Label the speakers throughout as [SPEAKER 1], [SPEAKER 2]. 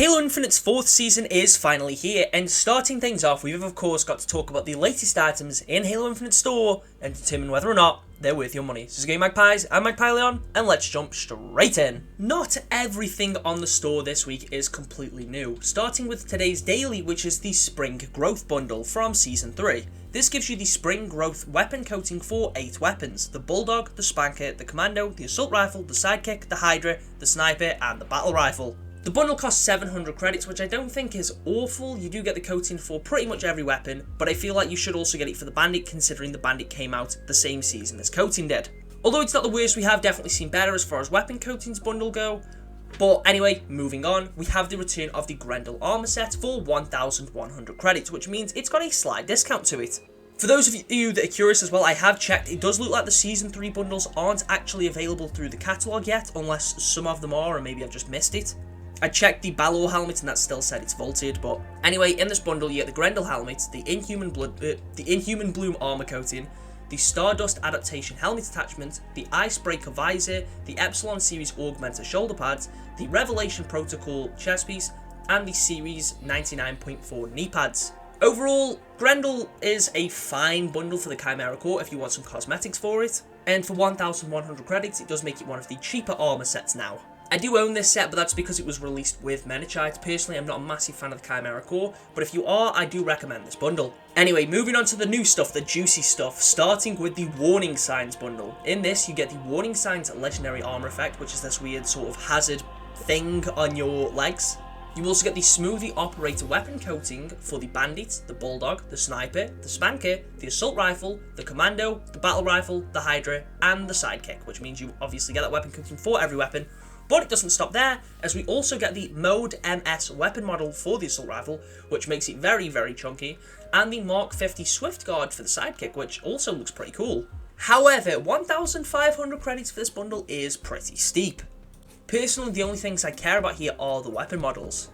[SPEAKER 1] Halo Infinite's 4th season is finally here, and starting things off, we've of course got to talk about the latest items in Halo Infinite store and determine whether or not they're worth your money. So this is Game Magpies, I'm Magpie Leon, and let's jump straight in. Not everything on the store this week is completely new, starting with today's daily, which is the Spring Growth Bundle from Season 3. This gives you the Spring Growth weapon coating for 8 weapons: the Bulldog, the Spanker, the Commando, the Assault Rifle, the Sidekick, the Hydra, the Sniper, and the Battle Rifle. The bundle costs 700 credits, which I don't think is awful. You do get the coating for pretty much every weapon, but I feel like you should also get it for the Bandit, considering the Bandit came out the same season as coating did. Although it's not the worst, we have definitely seen better as far as weapon coatings bundle go. But anyway, moving on, we have the return of the Grendel armor set for 1,100 credits, which means it's got a slight discount to it. For those of you that are curious as well, I have checked, it does look like the Season 3 bundles aren't actually available through the catalogue yet, unless some of them are, or maybe I've just missed it. I checked the Balor helmet and that still said it's vaulted, but anyway, in this bundle you get the Grendel helmet, the Inhuman Bloom armor coating, the Stardust adaptation helmet attachment, the Icebreaker visor, the Epsilon series augmenter shoulder pads, the Revelation Protocol chest piece, and the Series 99.4 knee pads. Overall, Grendel is a fine bundle for the Chimera Core if you want some cosmetics for it, and for 1,100 credits it does make it one of the cheaper armor sets now. I do own this set, but that's because it was released with Menachite. Personally, I'm not a massive fan of the Chimera Core, but if you are, I do recommend this bundle. Anyway, moving on to the new stuff, the juicy stuff, starting with the Warning Signs bundle. In this, you get the Warning Signs Legendary Armor effect, which is this weird sort of hazard thing on your legs. You also get the Smoothie Operator weapon coating for the Bandit, the Bulldog, the Sniper, the Spanker, the Assault Rifle, the Commando, the Battle Rifle, the Hydra, and the Sidekick, which means you obviously get that weapon coating for every weapon. But it doesn't stop there, as we also get the Mode MS weapon model for the Assault Rifle, which makes it very, very chunky, and the Mark 50 Swift Guard for the Sidekick, which also looks pretty cool. However, 1,500 credits for this bundle is pretty steep. Personally, the only things I care about here are the weapon models.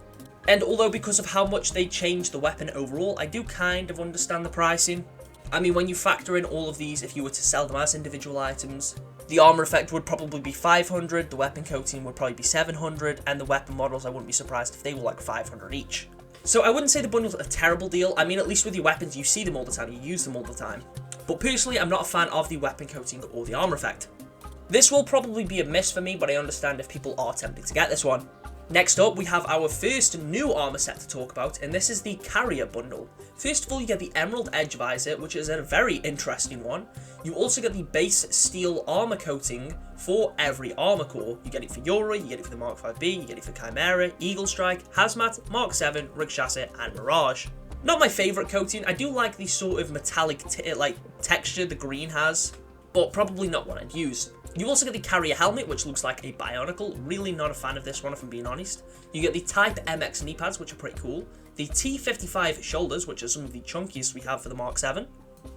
[SPEAKER 1] And although because of how much they changed the weapon overall, I do kind of understand the pricing. I mean, when you factor in all of these, if you were to sell them as individual items, the armor effect would probably be 500, the weapon coating would probably be 700, and the weapon models, I wouldn't be surprised if they were like 500 each. So I wouldn't say the bundle's a terrible deal. I mean, at least with your weapons, you see them all the time, you use them all the time. But personally, I'm not a fan of the weapon coating or the armor effect. This will probably be a miss for me, but I understand if people are tempted to get this one. Next up, we have our first new armor set to talk about, and this is the COURIER bundle. First of all, you get the Emerald Edge visor, which is a very interesting one. You also get the base steel armor coating for every armor core. You get it for Yuri, you get it for the Mark 5B, you get it for Chimera, Eagle Strike, Hazmat, Mark 7, Rikshasa, and Mirage. Not my favourite coating. I do like the sort of metallic texture the green has, but probably not one I'd use. You also get the COURIER helmet, which looks like a Bionicle. Really not a fan of this one, if I'm being honest. You get the Type MX knee pads, which are pretty cool. The T55 shoulders, which are some of the chunkiest we have for the Mark 7.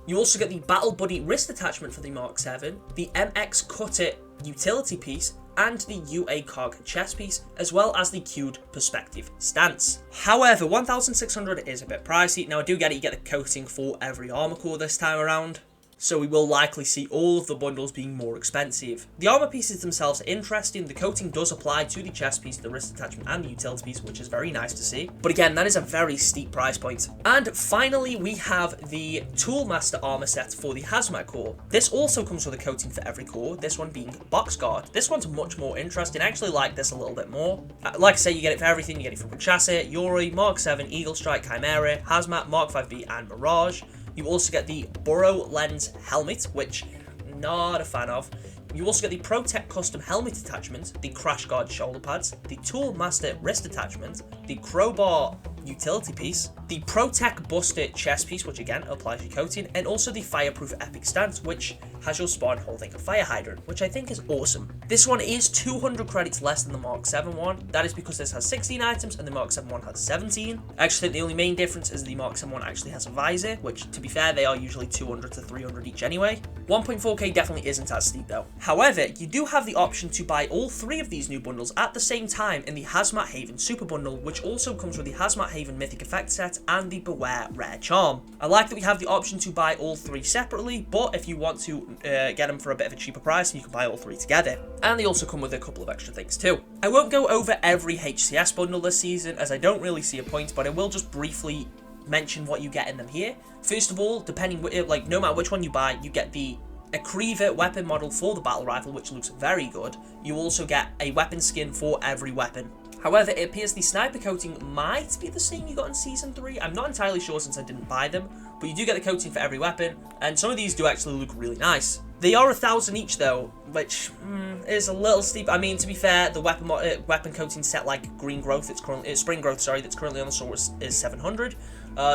[SPEAKER 1] You also get the Battle Buddy wrist attachment for the Mark 7, the MX Cutter utility piece, and the UA Cog chest piece, as well as the Cued Perspective stance. However, 1,600 is a bit pricey. Now I do get it, you get the coating for every armor core this time around, so we will likely see all of the bundles being more expensive. The armor pieces themselves are interesting. The coating does apply to the chest piece, the wrist attachment, and the utility piece, which is very nice to see. But again, that is a very steep price point. And finally, we have the Toolmaster armor set for the HAZMAT core. This also comes with a coating for every core, this one being Box Guard. This one's much more interesting. I actually like this a little bit more. Like I say, you get it for everything. You get it for Rikshasa, Yuri, Mark 7, Eagle Strike, Chimera, HAZMAT, Mark 5B, and Mirage. You also get the Burrow Lens helmet, which I'm not a fan of. You also get the ProTech custom helmet attachment, the Crash Guard shoulder pads, the Toolmaster wrist attachment, the Crowbar utility piece, the ProTech Buster chest piece, which again applies your coating, and also the Fireproof Epic stance, which has your spawn holding a fire hydrant, which I think is awesome. This one is 200 credits less than the Mark 7 one. That is because this has 16 items and the Mark 7 one has 17. I actually think the only main difference is the Mark 7 one actually has a visor, which to be fair, they are usually 200 to 300 each anyway. 1.4k definitely isn't as steep though. However, you do have the option to buy all 3 of these new bundles at the same time in the HAZMAT Haven Super Bundle, which also comes with the HAZMAT Haven Mythic Effect set and the Beware Rare Charm. I like that we have the option to buy all 3 separately, but if you want to get them for a bit of a cheaper price, you can buy all 3 together. And they also come with a couple of extra things too. I won't go over every HCS bundle this season, as I don't really see a point, but I will just briefly mention what you get in them here. First of all, depending, like, no matter which one you buy, you get the COURIER weapon model for the battle rifle, which looks very good. You also get a weapon skin for every weapon. However, it appears the sniper coating might be the same you got in Season 3. I'm not entirely sure since I didn't buy them, but you do get the coating for every weapon, and some of these do actually look really nice. They are 1,000 each though, which is a little steep. I mean, to be fair, the weapon coating set like green growth, spring growth, sorry, that's currently on the store is 700.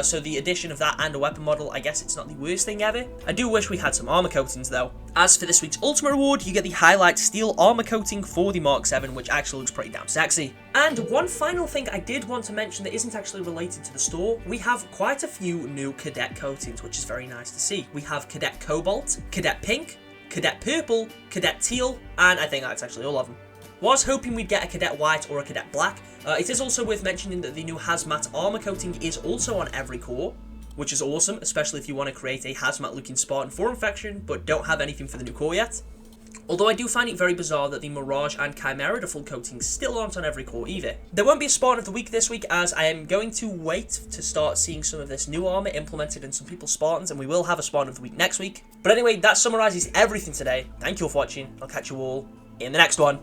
[SPEAKER 1] So the addition of that and a weapon model, I guess it's not the worst thing ever. I do wish we had some armor coatings though. As for this week's Ultimate Reward, you get the Highlight Steel armor coating for the Mark 7, which actually looks pretty damn sexy. And one final thing I did want to mention that isn't actually related to the store, we have quite a few new Cadet coatings, which is very nice to see. We have Cadet Cobalt, Cadet Pink, Cadet Purple, Cadet Teal, and I think that's actually all of them. Was hoping we'd get a Cadet White or a Cadet Black. It is also worth mentioning that the new HAZMAT armor coating is also on every core, which is awesome, especially if you want to create a HAZMAT looking Spartan 4 infection, but don't have anything for the new core yet. Although I do find it very bizarre that the Mirage and Chimera default coatings still aren't on every core either. There won't be a Spartan of the Week this week, as I am going to wait to start seeing some of this new armor implemented in some people's Spartans, and we will have a Spartan of the Week next week. But anyway, that summarizes everything today. Thank you all for watching. I'll catch you all in the next one.